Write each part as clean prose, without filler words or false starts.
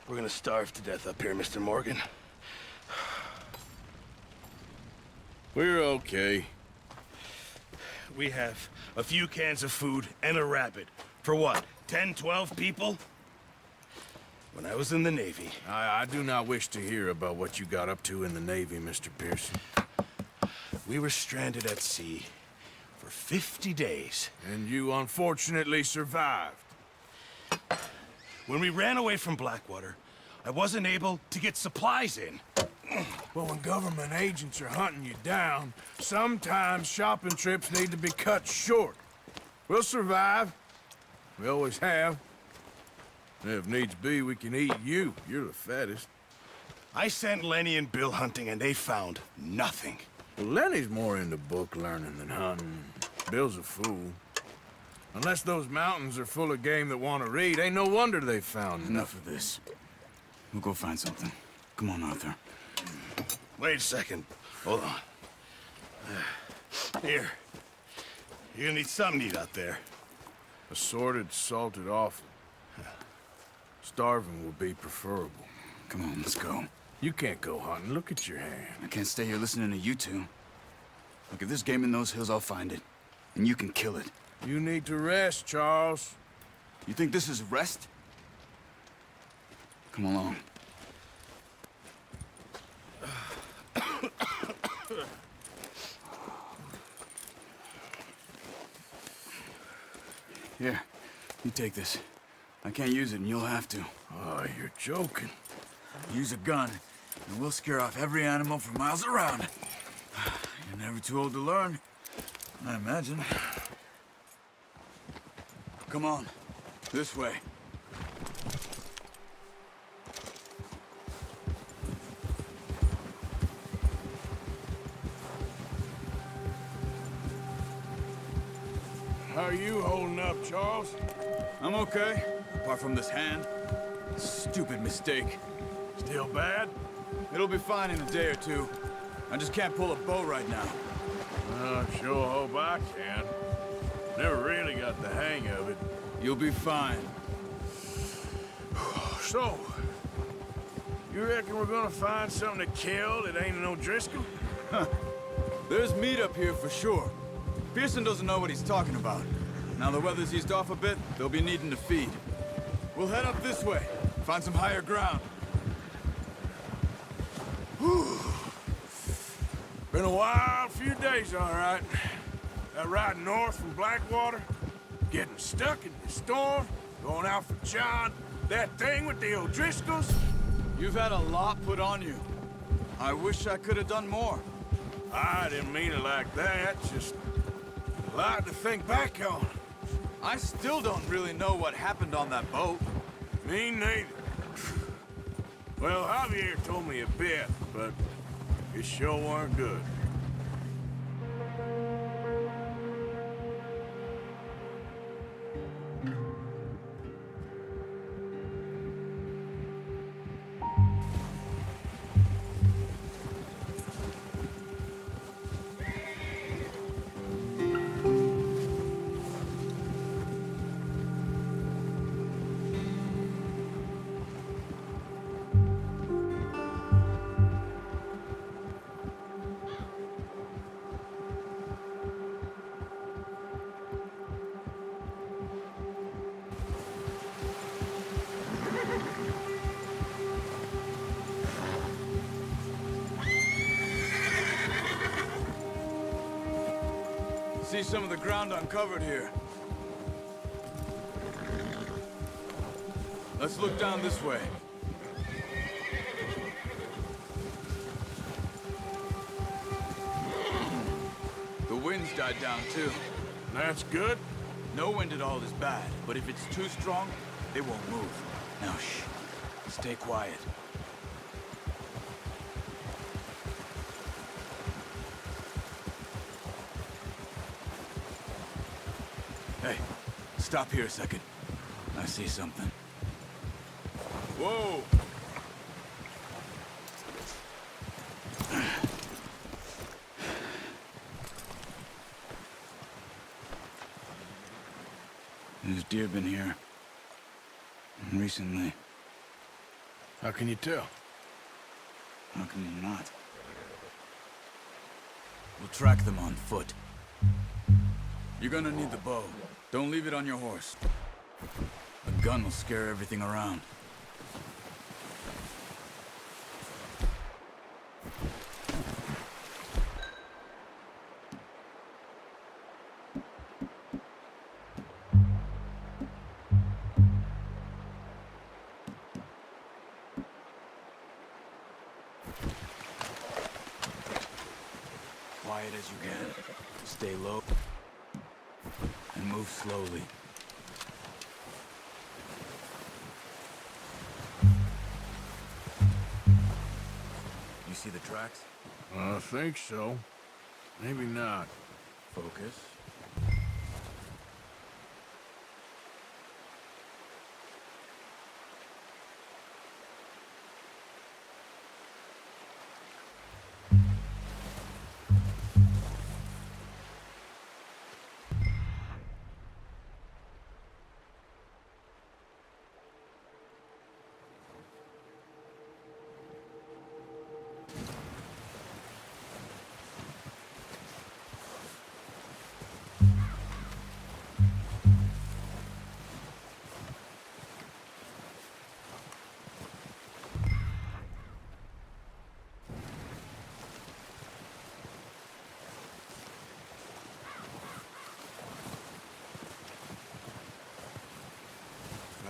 We're gonna starve to death up here, Mr. Morgan. We're okay. We have a few cans of food and a rabbit. For what, 10, 12 people? When I was in the Navy... I do not wish to hear about what you got up to in the Navy, Mr. Pearson. We were stranded at sea for 50 days. And you unfortunately survived. When we ran away from Blackwater, I wasn't able to get supplies in. Well, when government agents are hunting you down, sometimes shopping trips need to be cut short. We'll survive. We always have. And if needs be, we can eat you. You're the fattest. I sent Lenny and Bill hunting, and they found nothing. Well, Lenny's more into book learning than hunting. Bill's a fool. Unless those mountains are full of game that want to read, ain't no wonder they found Enough of this. We'll go find something. Come on, Arthur. Wait a second. Hold on. Here. You're gonna need something to eat out there. Assorted, salted offal. Starving will be preferable. Come on, let's go. You can't go hunting. Look at your hand. I can't stay here listening to you two. Look, if there's game in those hills, I'll find it. And you can kill it. You need to rest, Charles. You think this is rest? Come along. Here, you take this. I can't use it, and you'll have to. Oh, you're joking. Use a gun, and we'll scare off every animal for miles around. You're never too old to learn, I imagine. Come on, this way. How are you holding up, Charles? I'm okay, apart from this hand. Stupid mistake. Still bad? It'll be fine in a day or two. I just can't pull a bow right now. I sure hope I can. Never really got the hang of it. You'll be fine. So, you reckon we're gonna find something to kill that ain't no Driscoll? There's meat up here for sure. Pearson doesn't know what he's talking about. Now the weather's eased off a bit, they'll be needing to feed. We'll head up this way, find some higher ground. Whew. Been a wild few days, all right. That ride north from Blackwater, getting stuck in the storm, going out for John, that thing with the O'Driscolls. You've had a lot put on you. I wish I could have done more. I didn't mean it like that, just a lot to think back on. I still don't really know what happened on that boat. Me neither. Well, Javier told me a bit, but it sure weren't good. See some of the ground uncovered here. Let's look down this way. The wind's died down too. That's good. No wind at all is bad, but if it's too strong, they won't move. Now shh. Stay quiet. Hey, stop here a second. I see something. Whoa! There's deer been here. Recently. How can you tell? How can you not? We'll track them on foot. You're gonna need the bow. Don't leave it on your horse. A gun will scare everything around. Quiet as you can. Stay low. And move slowly. You see the tracks? I think so. Maybe not. Focus.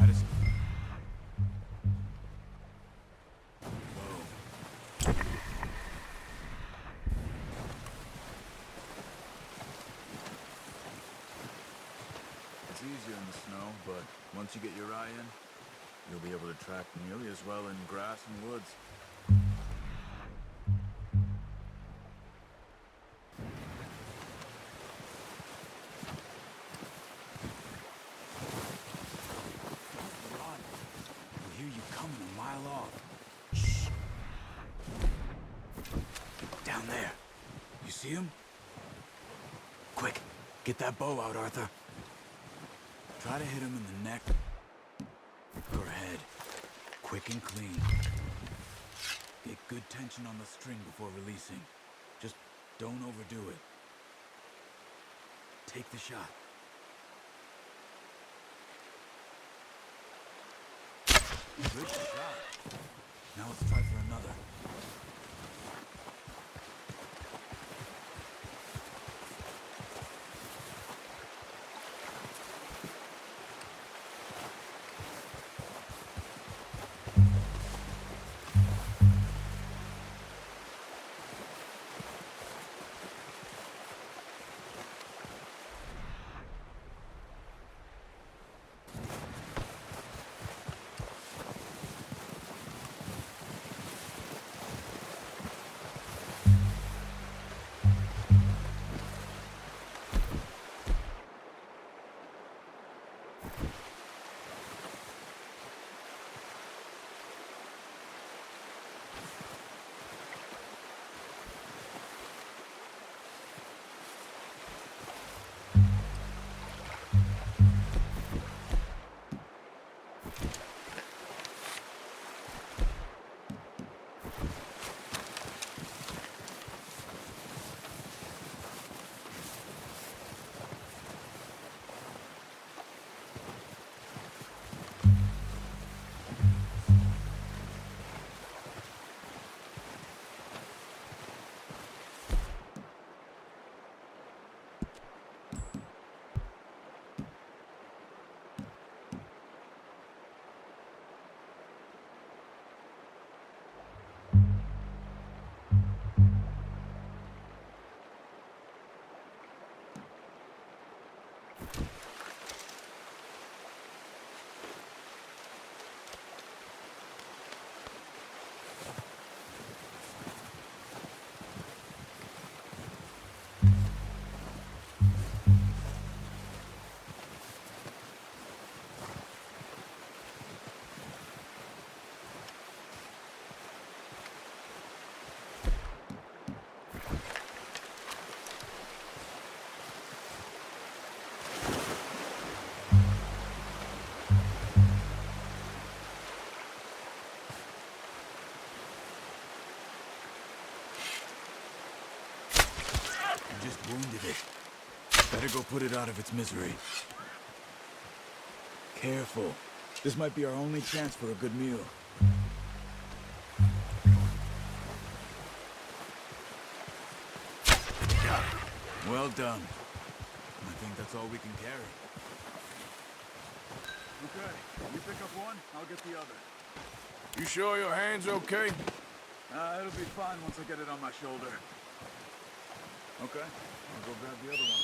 That is... Whoa. It's easier in the snow, but once you get your eye in, you'll be able to track nearly as well in grass and woods. Down there. You see him? Quick, get that bow out, Arthur. Try to hit him in the neck or head. Quick and clean. Get good tension on the string before releasing. Just don't overdo it. Take the shot. Good shot. Now let's try for another. wounded it. Better go put it out of its misery. Careful. This might be our only chance for a good meal. Well done. I think that's all we can carry. Okay, you pick up one, I'll get the other. You sure your hand's okay? It'll be fine once I get it on my shoulder. Okay, I'll go grab the other one.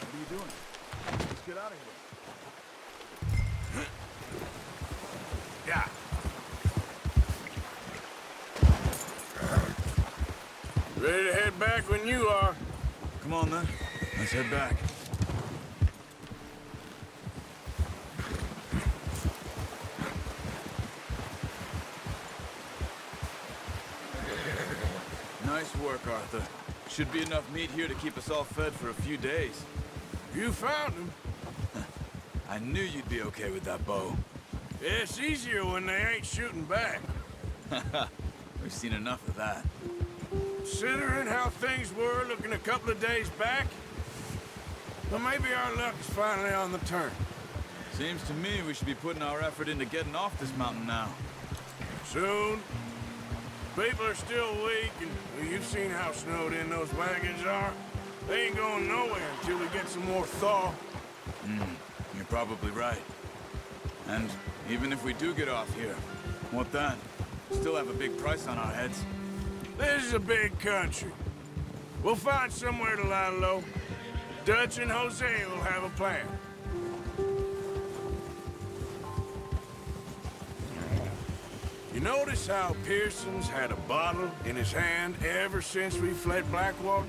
What are you doing? Let's get out of here. Yeah. Ready to head back when you are. Come on then, let's head back. Nice work, Arthur. Should be enough meat here to keep us all fed for a few days. You found him. I knew you'd be okay with that bow. It's easier when they ain't shooting back. We've seen enough of that. Considering how things were looking a couple of days back, well, maybe our luck is finally on the turn. Seems to me we should be putting our effort into getting off this mountain now. Soon. People are still weak, and well, you've seen how snowed in those wagons are. They ain't going nowhere until we get some more thaw. You're probably right. And even if we do get off here, what then? Still have a big price on our heads. This is a big country. We'll find somewhere to lie low. Dutch and Jose will have a plan. You notice how Pearson's had a bottle in his hand ever since we fled Blackwater?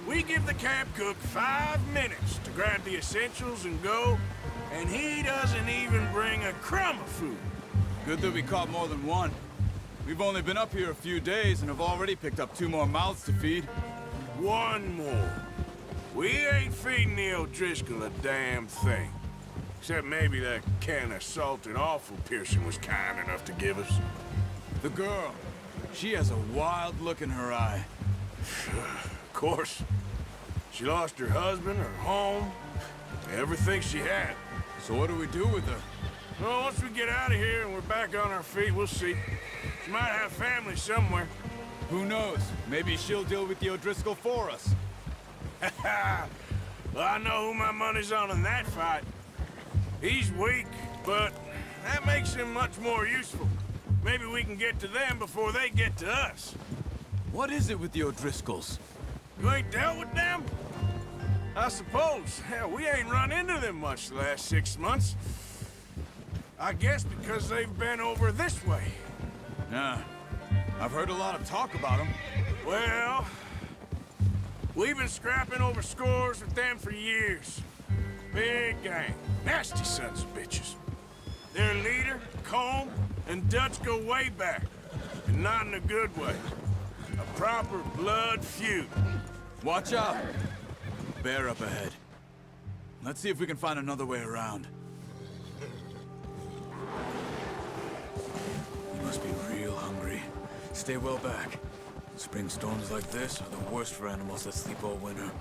We give the camp cook 5 minutes to grab the essentials and go, and he doesn't even bring a crumb of food. Good that we caught more than one. We've only been up here a few days and have already picked up 2 more mouths to feed. One more. We ain't feeding the O'Driscoll a damn thing. Except maybe that can of salted offal Pearson was kind enough to give us. The girl, she has a wild look in her eye. Of course. She lost her husband, her home, everything she had. So what do we do with her? Well, once we get out of here and we're back on our feet, we'll see. She might have family somewhere. Who knows? Maybe she'll deal with the O'Driscoll for us. Well, I know who my money's on in that fight. He's weak, but that makes him much more useful. Maybe we can get to them before they get to us. What is it with the O'Driscolls? You ain't dealt with them? I suppose. Hell, we ain't run into them much the last 6 months. I guess because they've been over this way. Yeah, I've heard a lot of talk about them. Well, we've been scrapping over scores with them for years. Big gang. Nasty sons of bitches. Their leader, Combe, and Dutch go way back. And not in a good way. A proper blood feud. Watch out! Bear up ahead. Let's see if we can find another way around. You must be real hungry. Stay well back. Spring storms like this are the worst for animals that sleep all winter.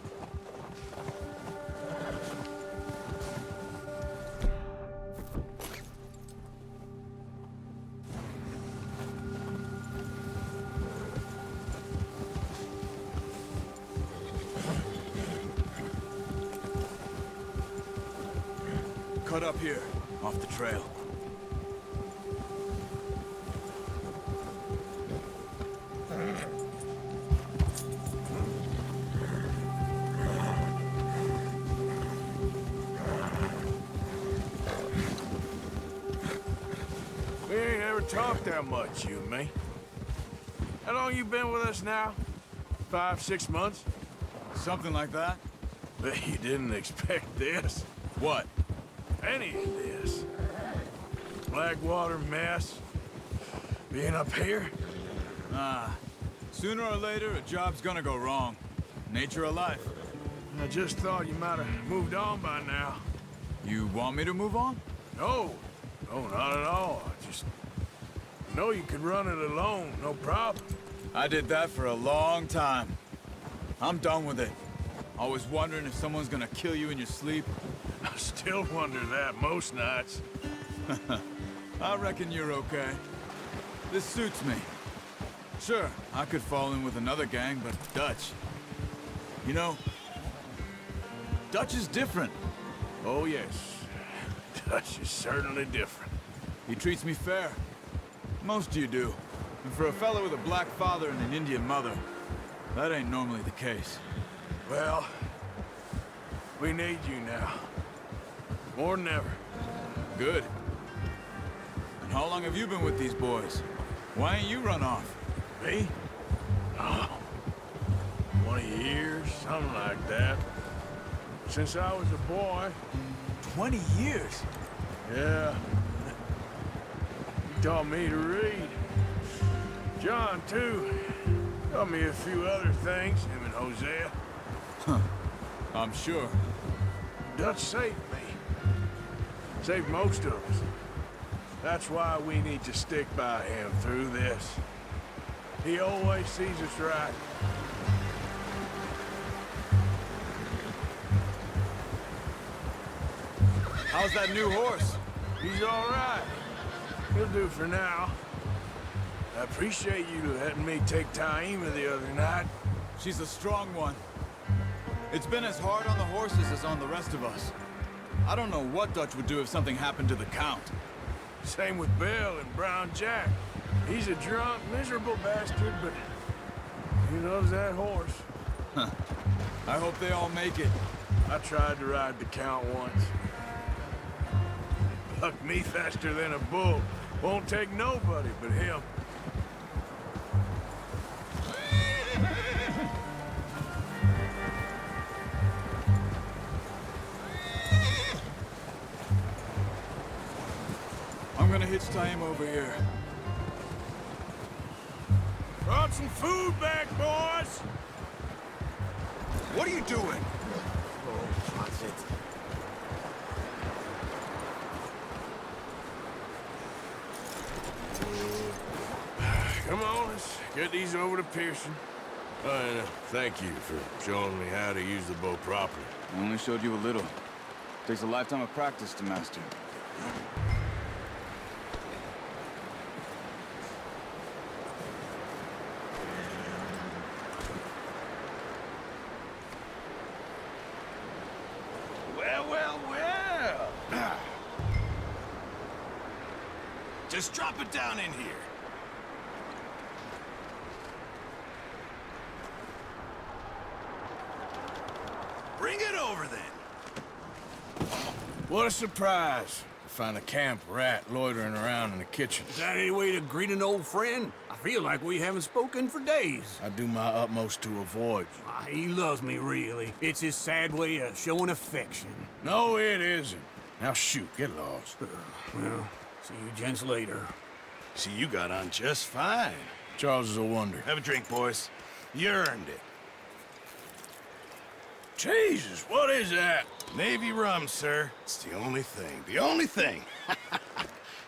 Cut up here, off the trail. talk that much, you and me. How long you been with us now? 5, 6 months? Something like that? Bet you didn't expect this. What? Any of this. Blackwater mess. Being up here? Sooner or later, a job's gonna go wrong. Nature of life. I just thought you might have moved on by now. You want me to move on? No. No, not at all. I just know you could run it alone, no problem. I did that for a long time. I'm done with it. Always wondering if someone's gonna kill you in your sleep. I still wonder that most nights. I reckon you're okay. This suits me. Sure, I could fall in with another gang, but Dutch... You know, Dutch is different. Oh, yes. Dutch is certainly different. He treats me fair. Most of you do. And for a fellow with a black father and an Indian mother, that ain't normally the case. Well, we need you now. More than ever. Good. And how long have you been with these boys? Why ain't you run off? Me? Oh, 20 years, something like that. Since I was a boy. 20 years? Yeah. He taught me to read. John, too. Taught me a few other things, him and Hosea. I'm sure. Dutch saved me. Saved most of us. That's why we need to stick by him through this. He always sees us right. How's that new horse? He's all right. He'll do for now. I appreciate you letting me take Taima the other night. She's a strong one. It's been as hard on the horses as on the rest of us. I don't know what Dutch would do if something happened to the Count. Same with Bill and Brown Jack. He's a drunk, miserable bastard, but he loves that horse. I hope they all make it. I tried to ride the Count once. Bucked me faster than a bull. Won't take nobody but him. I'm gonna hitch Taima over here. Brought some food back, boys! What are you doing? Oh, watch it. Come on, let's get these over to Pearson. And thank you for showing me how to use the bow properly. I only showed you a little. Takes a lifetime of practice to master. Well. Just drop it down in here. Bring it over then. What a surprise to find a camp rat loitering around in the kitchen. Is that any way to greet an old friend? I feel like we haven't spoken for days. I do my utmost to avoid you. He loves me, really. It's his sad way of showing affection. No, it isn't. Now shoot, get lost. Well, see you gents later. See, you got on just fine. Charles is a wonder. Have a drink, boys. You earned it. Jesus, what is that? Navy rum, sir. It's the only thing. The only thing.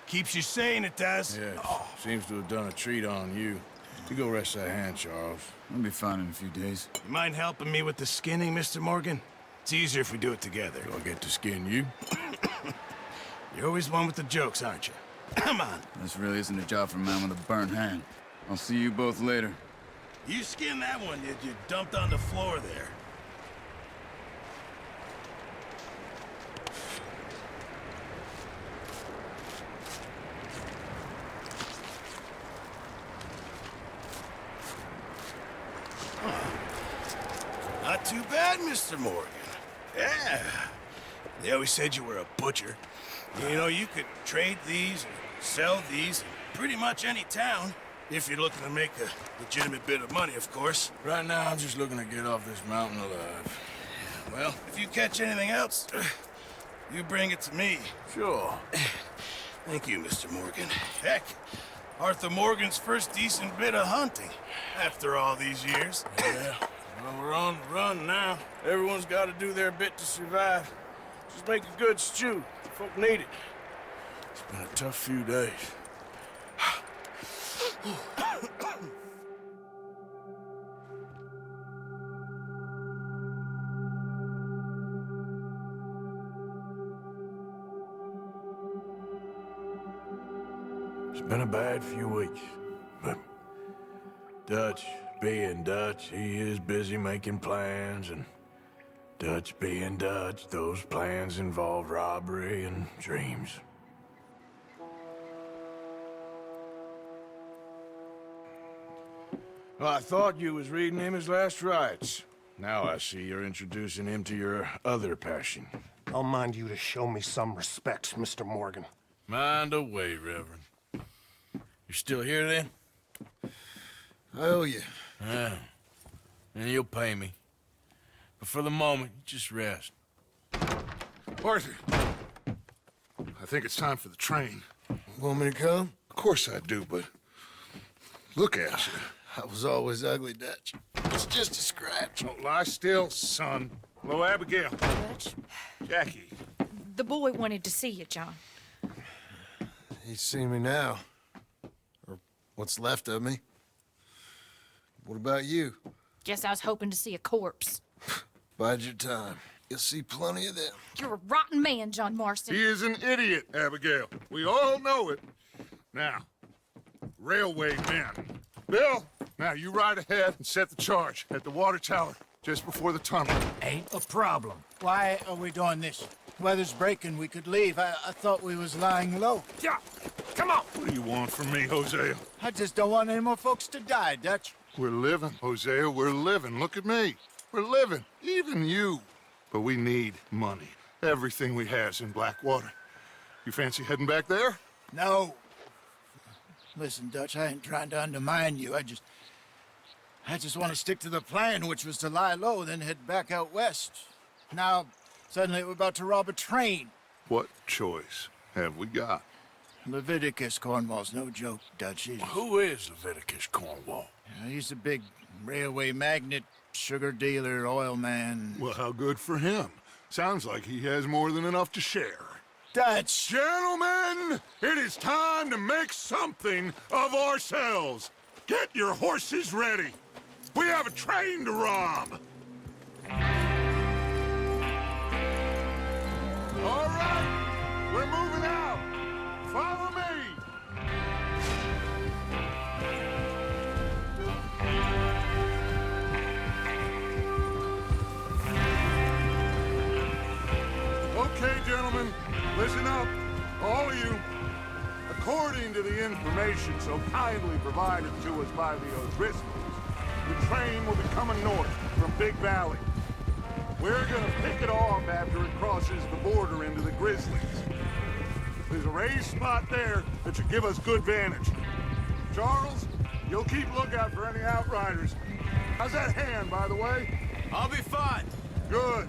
Keeps you sane, it does. Yes, seems to have done a treat on you. You go rest that hand, Charles. I'll be fine in a few days. You mind helping me with the skinning, Mr. Morgan? It's easier if we do it together. Do I get to skin you? You're always one with the jokes, aren't you? Come on. This really isn't a job for a man with a burnt hand. I'll see you both later. You skinned that one that you dumped on the floor there. Not too bad, Mr. Morgan. Yeah. They always said you were a butcher. You know, you could trade these and sell these pretty much any town. If you're looking to make a legitimate bit of money, of course. Right now, I'm just looking to get off this mountain alive. Well, if you catch anything else, you bring it to me. Sure. Thank you, Mr. Morgan. Heck, Arthur Morgan's first decent bit of hunting after all these years. Yeah. Well, we're on the run now. Everyone's got to do their bit to survive. Just make a good stew. Folk need it. It's been a tough few days. It's been a bad few weeks, but Dutch being Dutch, he is busy making plans, and Dutch being Dutch, those plans involve robbery and dreams. Well, I thought you was reading him his last rites. Now I see you're introducing him to your other passion. I'll mind you to show me some respect, Mr. Morgan. Mind away, Reverend. You still here, then? I owe you. Yeah. And you'll pay me. But for the moment, just rest. Arthur, I think it's time for the train. Want me to come? Of course I do, but look at you. I was always ugly, Dutch. It's just a scratch. Don't lie still, son. Hello, Abigail. Dutch, Jackie. the boy wanted to see you, John. He's seen me now. Or what's left of me. What about you? Guess I was hoping to see a corpse. Bide your time. You'll see plenty of them. You're a rotten man, John Marston. He is an idiot, Abigail. We all know it. Now, railway men. Bill, now you ride ahead and set the charge at the water tower just before the tunnel. Ain't a problem. Why are we doing this? Weather's breaking, we could leave. I thought we was lying low. Yeah, come on. What do you want from me, Hosea? I just don't want any more folks to die, Dutch. We're living, Hosea, we're living. Look at me. We're living, even you. But we need money. Everything we has in Blackwater. You fancy heading back there? No. Listen, Dutch, I ain't trying to undermine you. I just want to stick to the plan, which was to lie low, then head back out west. Now, suddenly we're about to rob a train. What choice have we got? Leviticus Cornwall's no joke, Dutch. Who is Leviticus Cornwall? He's a big railway magnate, sugar dealer, oil man. Well, how good for him. Sounds like he has more than enough to share. Dutch! Gentlemen, it is time to make something of ourselves. Get your horses ready. We have a train to rob. All right, we're moving out. Follow me. Okay, gentlemen, listen up, all of you. According to the information so kindly provided to us by the O'Driscolls, the train will be coming north from Big Valley. We're gonna pick it off after it crosses the border into the Grizzlies. There's a raised spot there that should give us good vantage. Charles, you'll keep lookout for any outriders. How's that hand, by the way? I'll be fine. Good.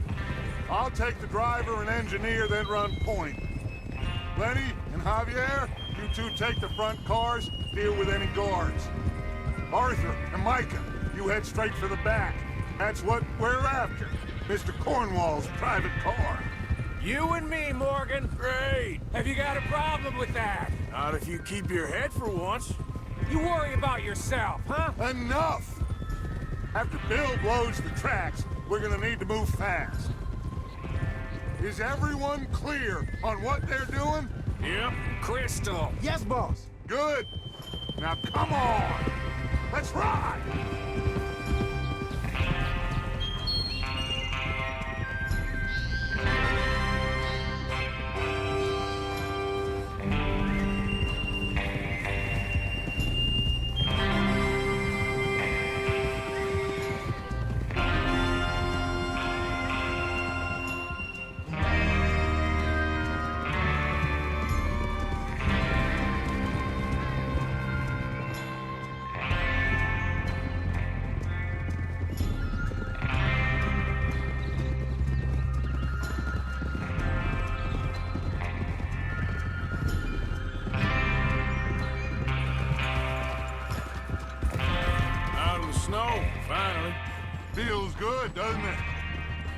I'll take the driver and engineer, then run point. Lenny and Javier, you two take the front cars, deal with any guards. Arthur and Micah, you head straight for the back. That's what we're after. Mr. Cornwall's private car. You and me, Morgan. Great. Have you got a problem with that? Not if you keep your head for once. You worry about yourself, huh? Enough! After Bill blows the tracks, we're gonna need to move fast. Is everyone clear on what they're doing? Yep. Crystal. Yes, boss. Good. Now come on! Let's ride!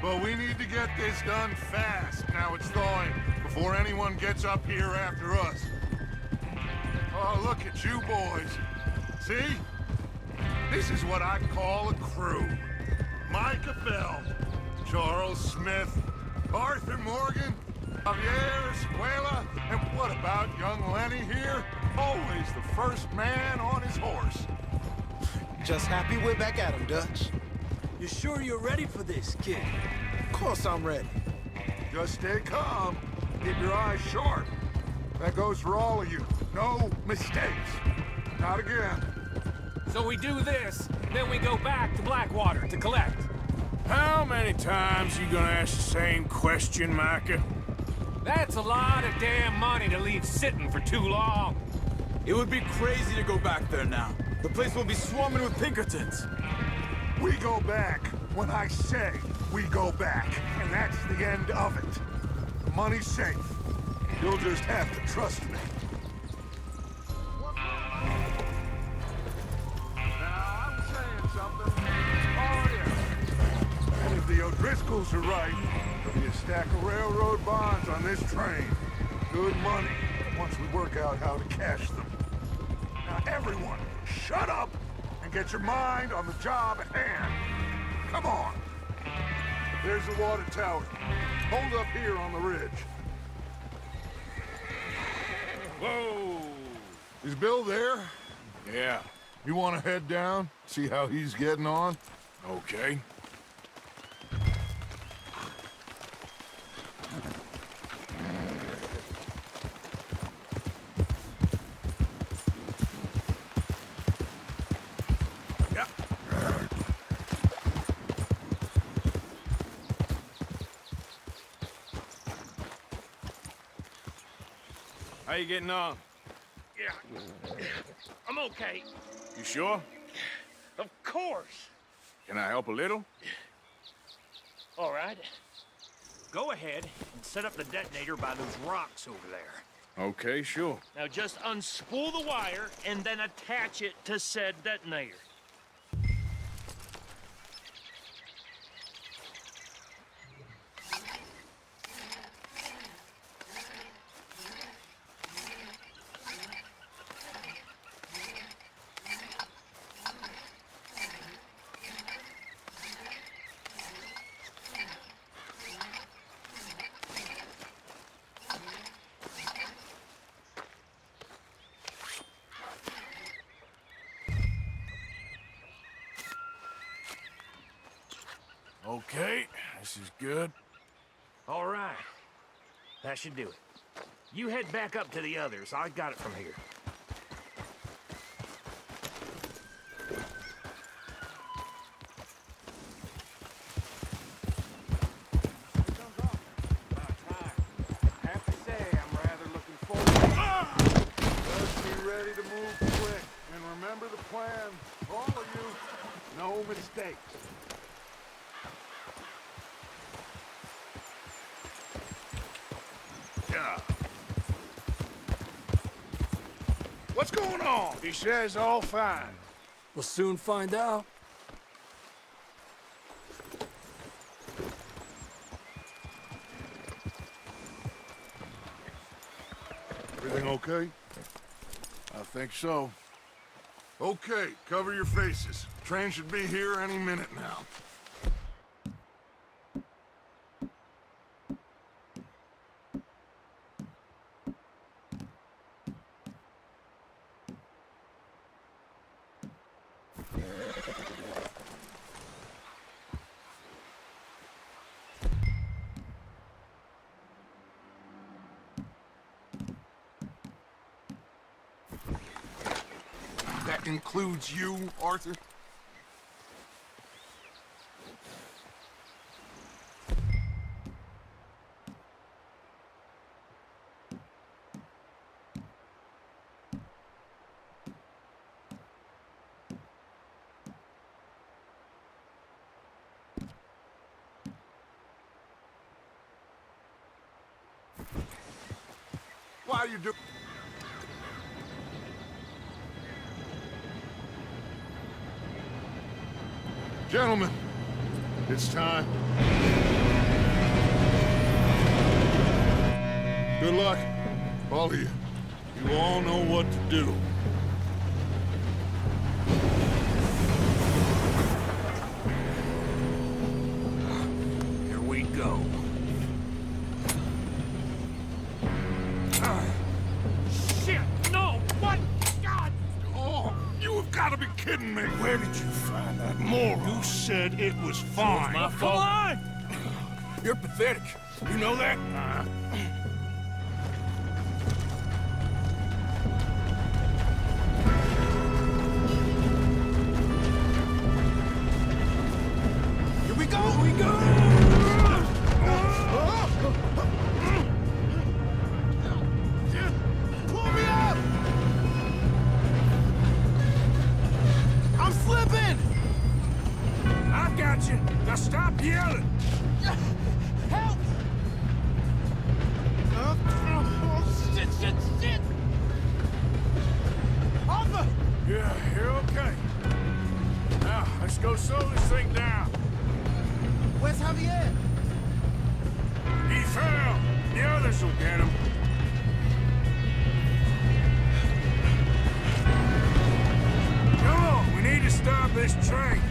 But we need to get this done fast. Now it's thawing, before anyone gets up here after us. Oh, look at you boys. See? This is what I call a crew. Micah Bell, Charles Smith, Arthur Morgan, Javier Escuela, and what about young Lenny here? Always the first man on his horse. Just happy we're back at him, Dutch. You sure you're ready for this, kid? Of course I'm ready. Just stay calm. Keep your eyes sharp. That goes for all of you. No mistakes. Not again. So we do this, then we go back to Blackwater to collect. How many times you gonna ask the same question, Micah? That's a lot of damn money to leave sitting for too long. It would be crazy to go back there now. The place will be swarming with Pinkertons. We go back when I say we go back, and that's the end of it. The money's safe. You'll just have to trust me. Now, I'm saying something. Oh, yeah. And if the O'Driscolls are right, there'll be a stack of railroad bonds on this train. Good money, once we work out how to cash them. Now, everyone, shut up and get your mind on the job at hand. Come on. There's the water tower. Hold up here on the ridge. Whoa! Is Bill there? Yeah. You want to head down, see how he's getting on? Okay. How you getting on? Yeah, I'm okay. You sure? Of course. Can I help a little? All right. Go ahead and set up the detonator by those rocks over there. Okay, sure. Now just unspool the wire and then attach it to said detonator. Okay, this is good. All right. That should do it. You head back up to the others. I got it from here. I have to say, I'm rather looking forward. Just be ready to move quick. And remember the plan. All of you, no mistakes. Yeah. What's going on? He says all fine. We'll soon find out. Everything okay? I think so. Okay, cover your faces. Train should be here any minute now. That includes you, Arthur? Why you do... Gentlemen, it's time. Good luck, all of you. You all know what to do. Here we go. Shit! No! What? God! Oh, you have got to be kidding me! Where did you find that moron? You said it was fine. my fault. Come on! You're pathetic. You know that? Here we go! Here we go! Pull me up! I'm slipping! I got you. Now stop yelling. Help! Oh, shit! Arthur! Yeah, you're okay. Now, let's go slow this thing down. Where's Javier? He fell. The others will get him. Come on, we need to stop this train.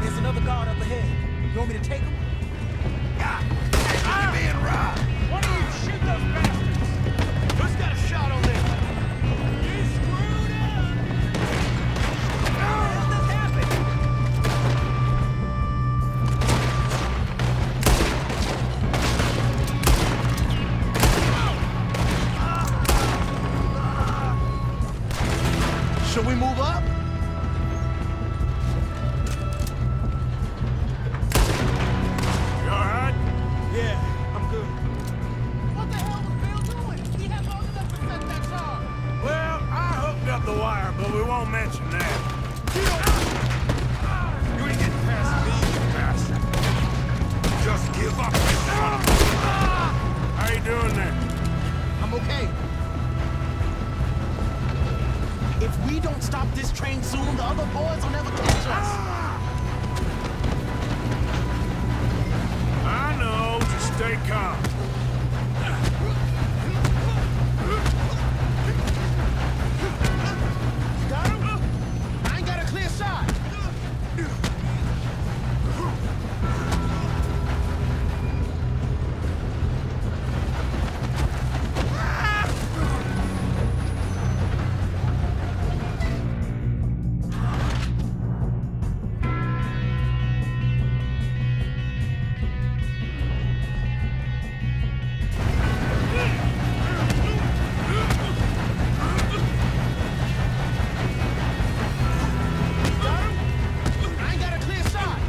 There's another guard up ahead. You want me to take him? You're being robbed! Why don't you shoot those bastards? Who's got a shot on this? You screwed up! How did this happen? Should we move up? You all right? Yeah, I'm good. What the hell was Bill doing? He had long enough to set that charge. Well, I hooked up the wire, but we won't mention that. You ain't getting past me, you bastard. Just give up. How you doing there? I'm okay. If we don't stop this train soon, the other boys will never catch us. I know. Just stay calm. Got him? I ain't got a clear shot. I ain't got a clear shot.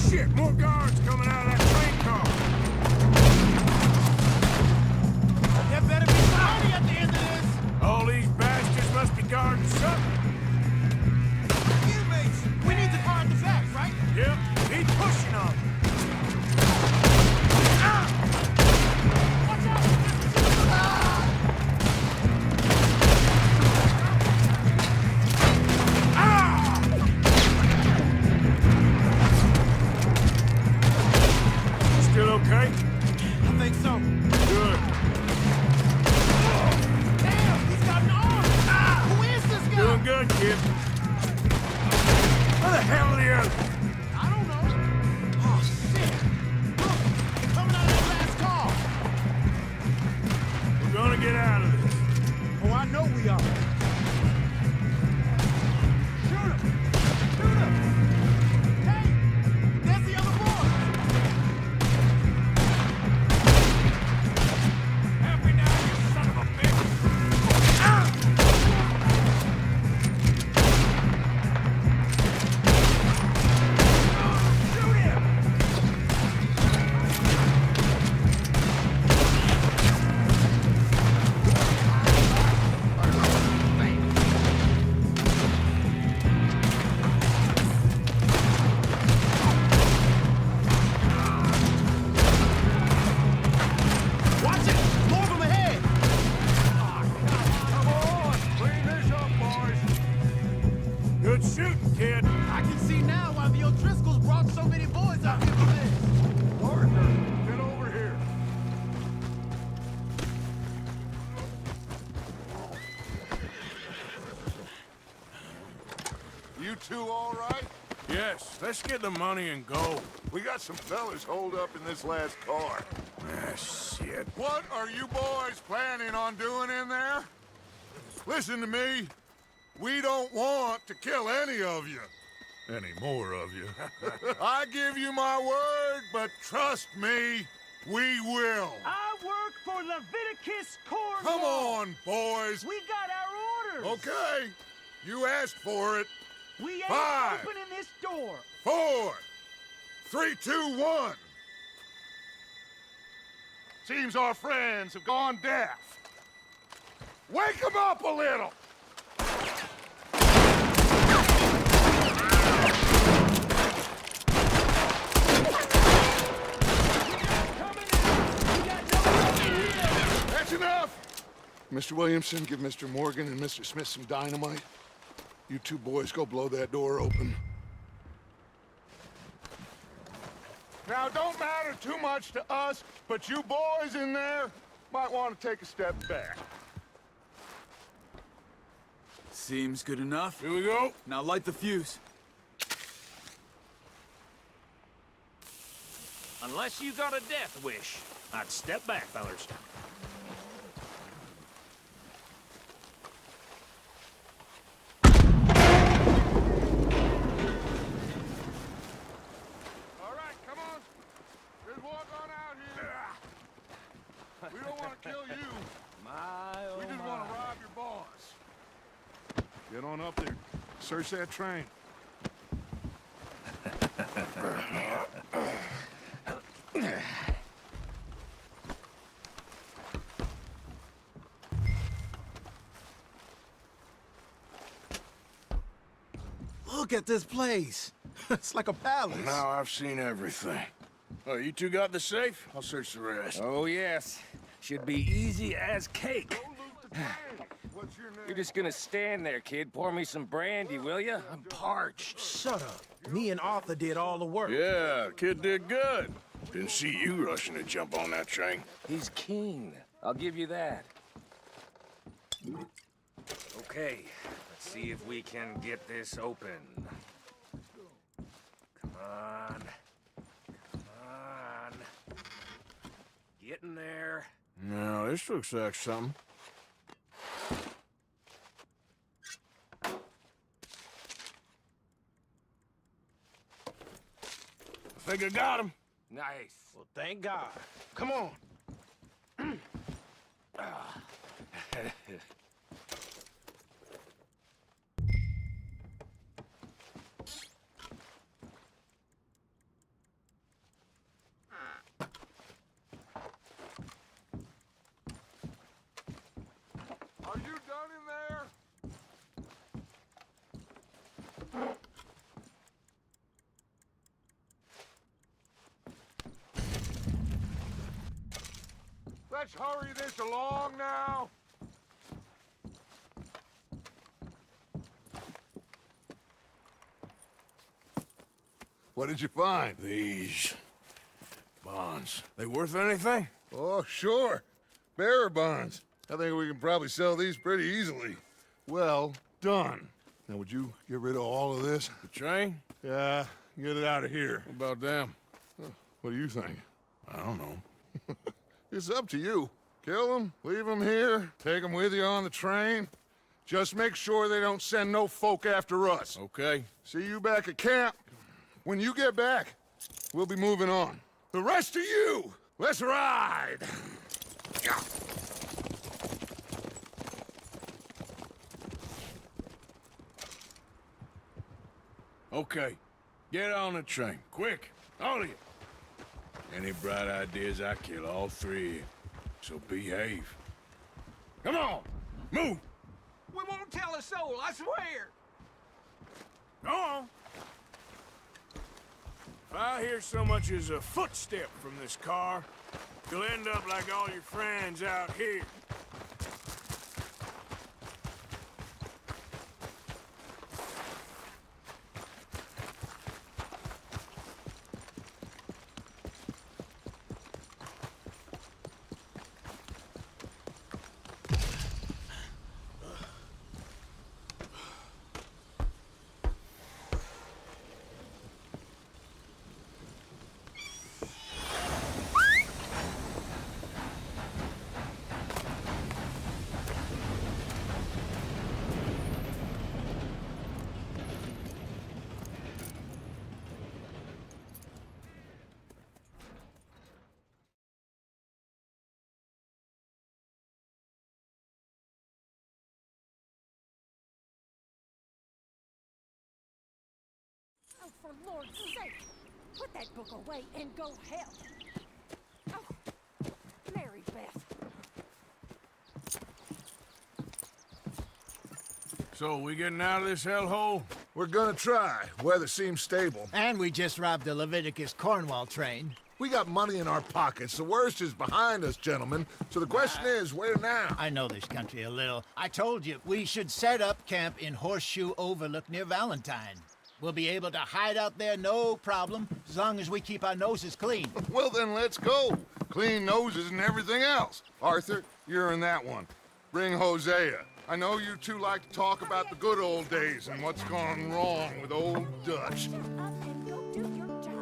Shit, more guards coming out of that train car. There better be somebody at the end of this. All these bastards must be guarding something. Inmates, we need to guard the back, right? Yep, he's pushing on them. Watch out! Still okay? I think so. Good. Damn, he's got an arm! Who is this guy? Doing good, kid. Where the hell are the others? I don't know. Oh, shit! Look, they're coming out of that last car. We're gonna get out of this. Oh, I know we are. Shoot him! Shoot him! Hey, there's the other boy. two all right? Yes, let's get the money and go. We got some fellas holed up in this last car. Ah, shit. What are you boys planning on doing in there? Listen to me. We don't want to kill any of you. Any more of you. I give you my word, but trust me, we will. I work for Leviticus Corps. Come on, boys. We got our orders. Okay. You asked for it. We ain't 5, opening this door. 4, 3, 2, 1. Seems our friends have gone deaf. Wake them up a little. That's enough. Mr. Williamson, give Mr. Morgan and Mr. Smith some dynamite. You two boys go blow that door open. Now, don't matter too much to us, but you boys in there might want to take a step back. Seems good enough. Here we go. Now light the fuse. Unless you got a death wish, I'd step back, fellers. All right, come on. Just walk on out here. We don't want to kill you. We just want to rob your boss. Get on up there. Search that train. Look at this place. It's like a palace. Now I've seen everything. Oh, you two got the safe? I'll search the rest. Oh, yes. Should be easy as cake. What's your name? You're just gonna stand there, kid. Pour me some brandy, will you? I'm parched. Shut up. Me and Arthur did all the work. Yeah, kid did good. Didn't see you rushing to jump on that train. He's keen. I'll give you that. Okay, let's see if we can get this open. Come on. Come on. Get in there. No, this looks like something. I think I got him. Nice. Well, thank God. Come on. Are you done in there? Let's hurry this along now. What did you find? These bonds. They worth anything? Oh, sure. Bearer bonds. I think we can probably sell these pretty easily. Well done. Now, would you get rid of all of this? The train? Yeah, get it out of here. What about them? What do you think? I don't know. It's up to you. Kill them, leave them here, take them with you on the train. Just make sure they don't send no folk after us. Okay. See you back at camp. When you get back, we'll be moving on. The rest of you, let's ride! Okay. Get on the train. Quick. All of you. Any bright ideas, I kill all three of you. So behave. Come on! Move! We won't tell a soul, I swear. Go on! If I hear so much as a footstep from this car, you'll end up like all your friends out here. for Lord's sake! Put that book away and go help! Oh, Mary Beth. So, we getting out of this hellhole? We're gonna try. Weather seems stable. And we just robbed the Leviticus Cornwall train. We got money in our pockets. The worst is behind us, gentlemen. So the question is, where now? I know this country a little. I told you, we should set up camp in Horseshoe Overlook near Valentine. We'll be able to hide out there, no problem, as long as we keep our noses clean. Well, then let's go. Clean noses and everything else. Arthur, you're in that one. Bring Hosea. I know you two like to talk about the good old days and what's gone wrong with old Dutch. Shut up and go do your job.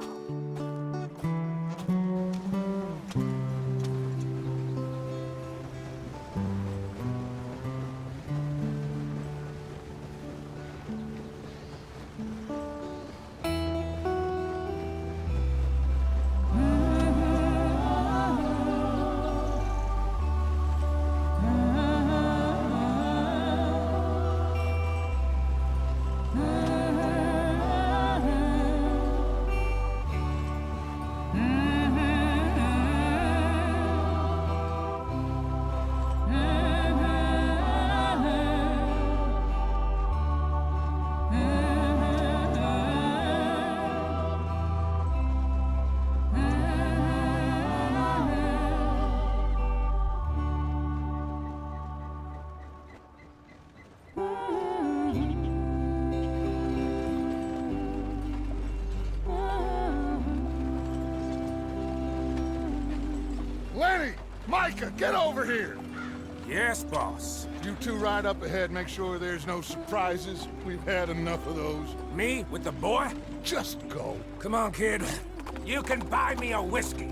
Lenny! Micah, get over here! Yes, boss. You two ride up ahead, make sure there's no surprises. We've had enough of those. Me with the boy? Just go. Come on, kid. You can buy me a whiskey.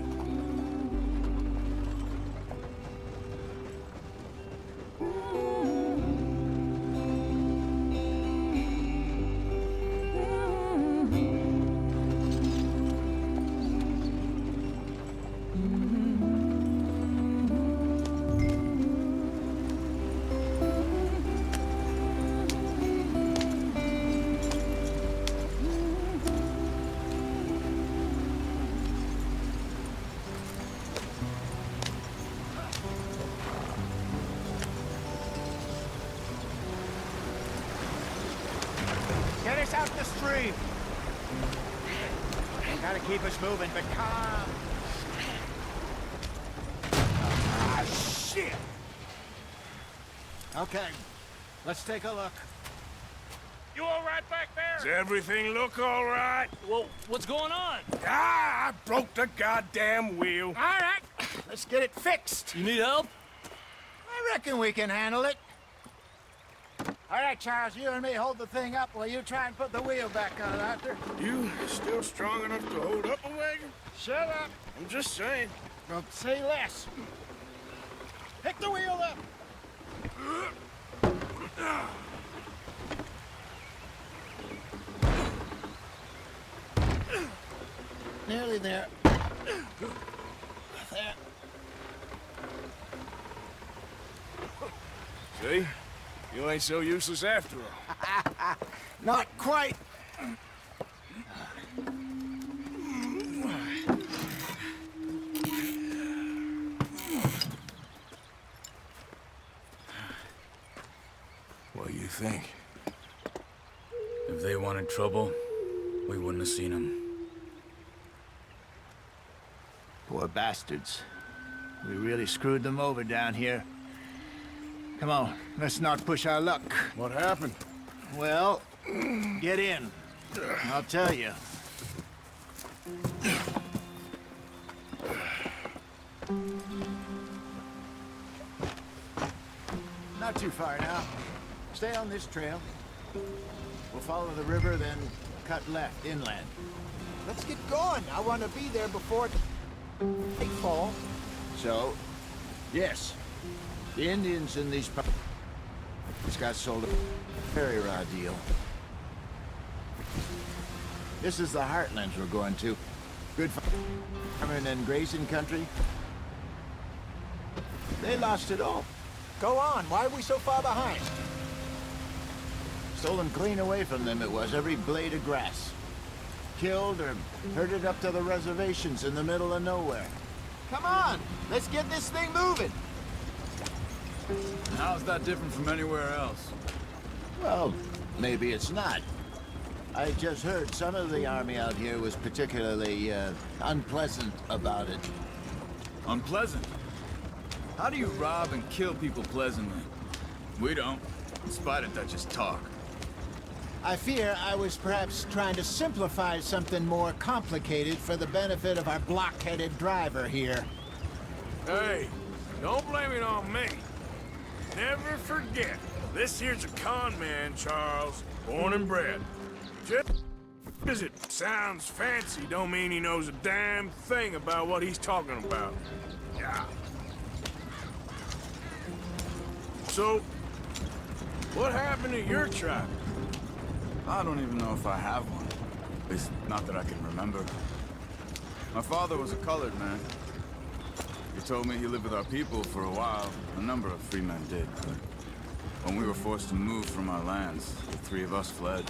Get us out the stream. Gotta keep us moving, but calm. Ah, shit! Okay, let's take a look. You all right back there? Does everything look all right? Well, what's going on? Ah, I broke the goddamn wheel. All right, let's get it fixed. You need help? I reckon we can handle it. All right, Charles, you and me hold the thing up while you try and put the wheel back on, Arthur. You still strong enough to hold up a wagon? Shut up. I'm just saying. Don't say less. Pick the wheel up. Nearly there. There. See? You ain't so useless after all. Not quite. What do you think? If they wanted trouble, we wouldn't have seen them. Poor bastards. We really screwed them over down here. Come on, let's not push our luck. What happened? Well, get in. I'll tell you. Not too far now. Stay on this trail. We'll follow the river, then cut left inland. Let's get going. I want to be there before nightfall. So, yes, the Indians in these parts got sold a very raw deal. This is the heartlands we're going to. Good farming and grazing country. They lost it all. Go on. Why are we so far behind? Stolen clean away from them it was, every blade of grass. killed or herded up to the reservations in the middle of nowhere. Come on, let's get this thing moving. How's that different from anywhere else? Well, maybe it's not. I just heard some of the army out here was particularly unpleasant about it. Unpleasant? How do you rob and kill people pleasantly? We don't, in spite of Dutch's talk. I fear I was perhaps trying to simplify something more complicated for the benefit of our block-headed driver here. Hey, don't blame it on me. Never forget, this here's a con man, Charles, born and bred. Just because it sounds fancy don't mean he knows a damn thing about what he's talking about. Yeah. So, what happened to your tribe? I don't even know if I have one. At least, not that I can remember. My father was a colored man. He told me he lived with our people for a while. A number of free men did, but when we were forced to move from our lands, the three of us fled.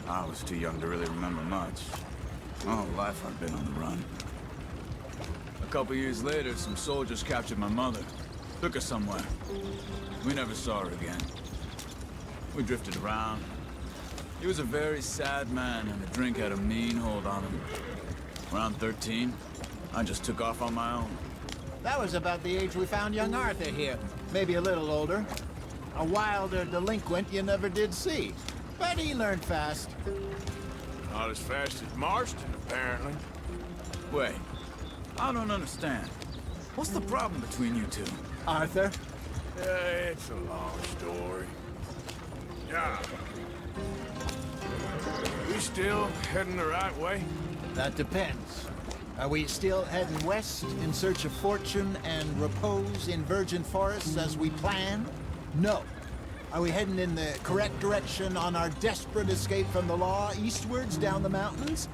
I was too young to really remember much. My whole life I've been on the run. A couple years later, some soldiers captured my mother. Took her somewhere. We never saw her again. We drifted around. He was a very sad man, and the drink had a mean hold on him. Around 13, I just took off on my own. That was about the age we found young Arthur here. Maybe a little older. A wilder delinquent you never did see. But he learned fast. Not as fast as Marston, apparently. Wait, I don't understand. What's the problem between you two? Arthur? It's a long story. Yeah. We still heading the right way? That depends. Are we still heading west in search of fortune and repose in virgin forests as we planned? No. Are we heading in the correct direction on our desperate escape from the law eastwards down the mountains?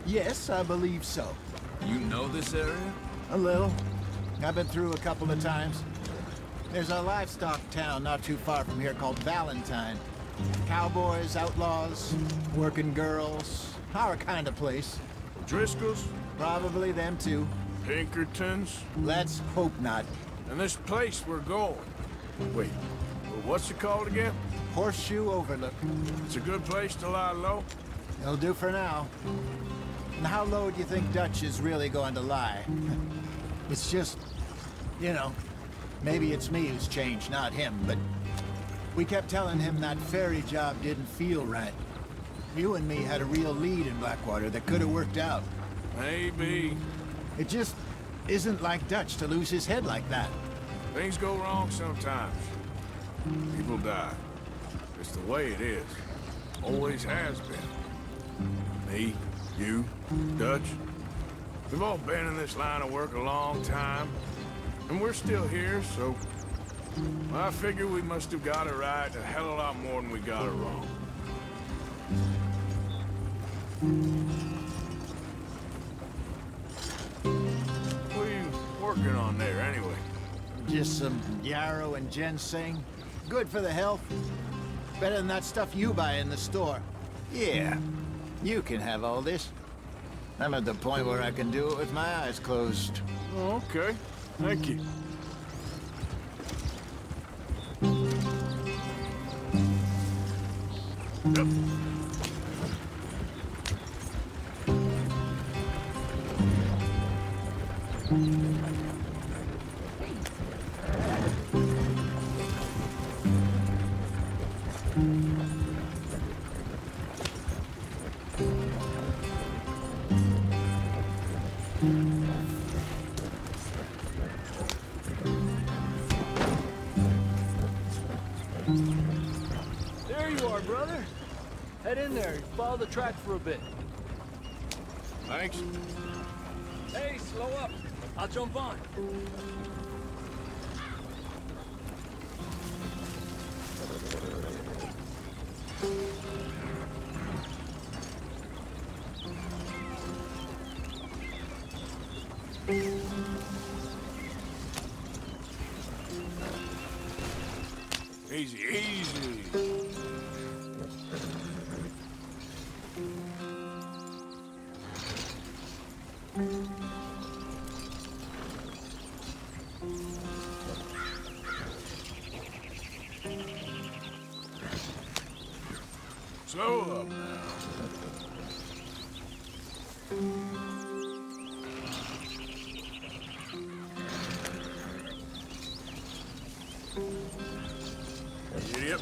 Yes, I believe so. You know this area? A little. I've been through a couple of times. There's a livestock town not too far from here called Valentine. Cowboys, outlaws, working girls, our kind of place. Driscoll's? Probably them too. Pinkertons? Let's hope not. And this place we're going. Wait, what's it called again? Horseshoe Overlook. It's a good place to lie low? It'll do for now. And how low do you think Dutch is really going to lie? It's just, you know, maybe it's me who's changed, not him, but we kept telling him that ferry job didn't feel right. You and me had a real lead in Blackwater that could have worked out. Maybe. It just isn't like Dutch to lose his head like that. Things go wrong sometimes. People die. It's the way it is. Always has been. Me, you, Dutch. We've all been in this line of work a long time. And we're still here, so... I figure we must have got it right a hell of a lot more than we got it wrong. What are you working on there, anyway? Just some yarrow and ginseng. Good for the health. Better than that stuff you buy in the store. Yeah, you can have all this. I'm at the point where I can do it with my eyes closed. Oh, okay. Thank you. Yep. There you are, brother. Head in there and follow the track for a bit. Thanks. Hey, slow up. I'll jump on. Easy, easy. So up now. Idiot.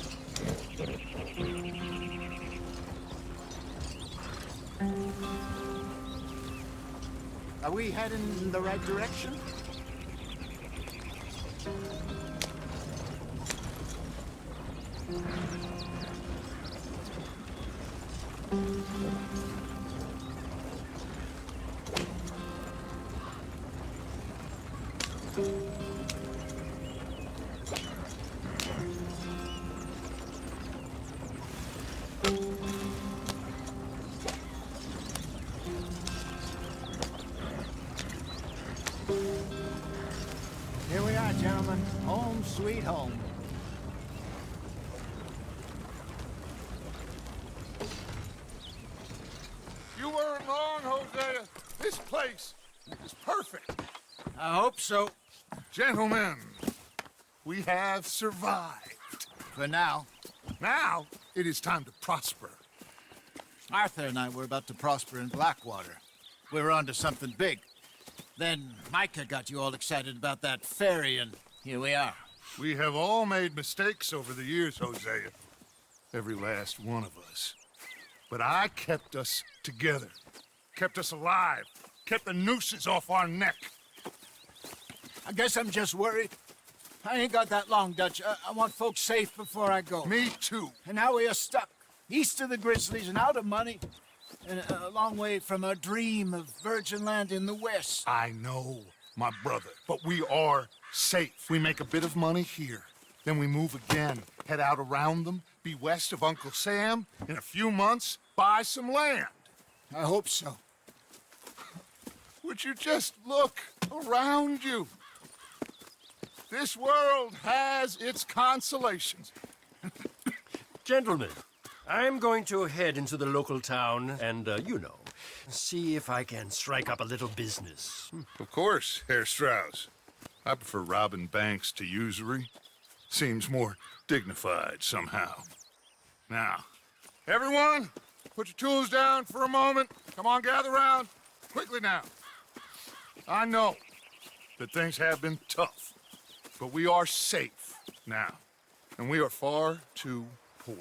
Are we heading in the right direction? Here we are, gentlemen. Home sweet home. You weren't wrong, Hosea. This place is perfect. I hope so. Gentlemen, we have survived. For now. Now, it is time to prosper. Arthur and I were about to prosper in Blackwater. We were onto something big. Then Micah got you all excited about that ferry, and here we are. We have all made mistakes over the years, Hosea. Every last one of us. But I kept us together. Kept us alive. Kept the nooses off our neck. I guess I'm just worried. I ain't got that long, Dutch. I want folks safe before I go. Me too. And now we are stuck. East of the Grizzlies and out of money. And a long way from a dream of virgin land in the west. I know, my brother, but we are safe. We make a bit of money here. Then we move again, head out around them, be west of Uncle Sam. In a few months, buy some land. I hope so. Would you just look around you? This world has its consolations. Gentlemen, I'm going to head into the local town and, see if I can strike up a little business. Of course, Herr Strauss. I prefer robbing banks to usury. Seems more dignified somehow. Now, everyone, put your tools down for a moment. Come on, gather round. Quickly now. I know that things have been tough, but we are safe now, and we are far too poor.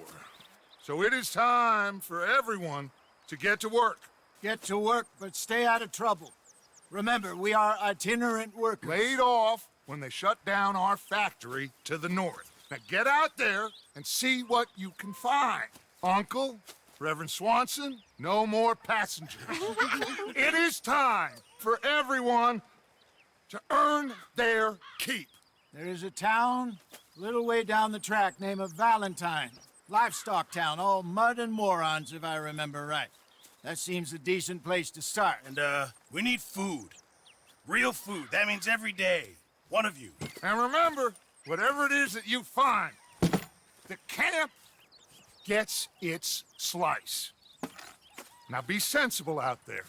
So it is time for everyone to get to work. Get to work, but stay out of trouble. Remember, we are itinerant workers. Laid off when they shut down our factory to the north. Now get out there and see what you can find. Uncle, Reverend Swanson, no more passengers. It is time for everyone to earn their keep. There is a town a little way down the track named Valentine. Livestock town, all mud and morons, if I remember right. That seems a decent place to start. And, we need food. Real food. That means every day. One of you. And remember, whatever it is that you find, the camp gets its slice. Now be sensible out there.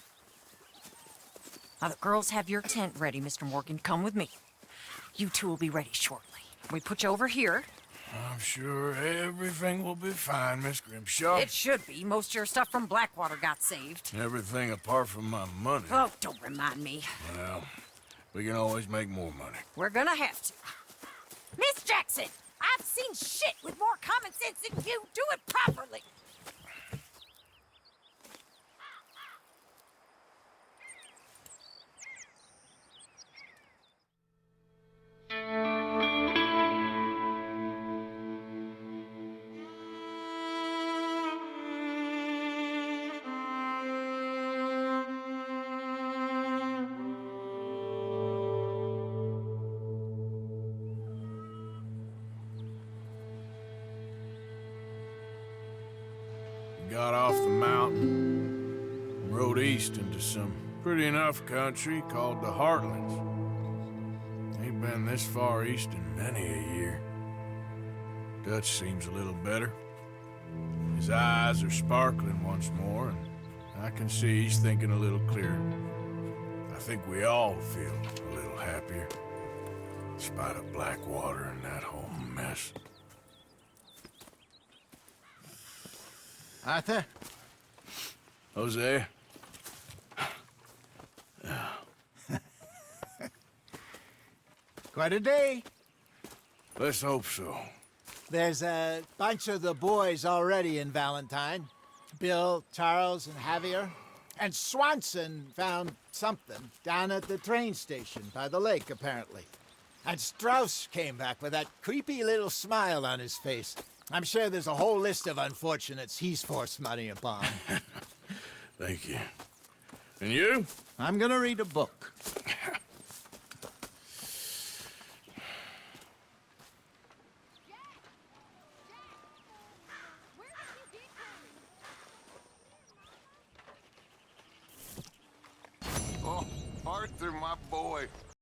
Now the girls have your tent ready, Mr. Morgan. Come with me. You two will be ready shortly. We put you over here. I'm sure everything will be fine, Miss Grimshaw. It should be. Most of your stuff from Blackwater got saved. Everything apart from my money. Oh, don't remind me. Well, we can always make more money. We're gonna have to. Miss Jackson, I've seen shit with more common sense than you. Do it properly. Got off the mountain, rode east into some pretty enough country called the Heartlands. Ain't been this far east in many a year. Dutch seems a little better. His eyes are sparkling once more, and I can see he's thinking a little clearer. I think we all feel a little happier. spite of Blackwater and that whole mess. Arthur? Jose? Quite a day. Let's hope so. There's a bunch of the boys already in Valentine. Bill, Charles, and Javier. And Swanson found something down at the train station by the lake, apparently. And Strauss came back with that creepy little smile on his face. I'm sure there's a whole list of unfortunates he's forced money upon. Thank you. And you? I'm gonna read a book. Oh, Arthur, my boy.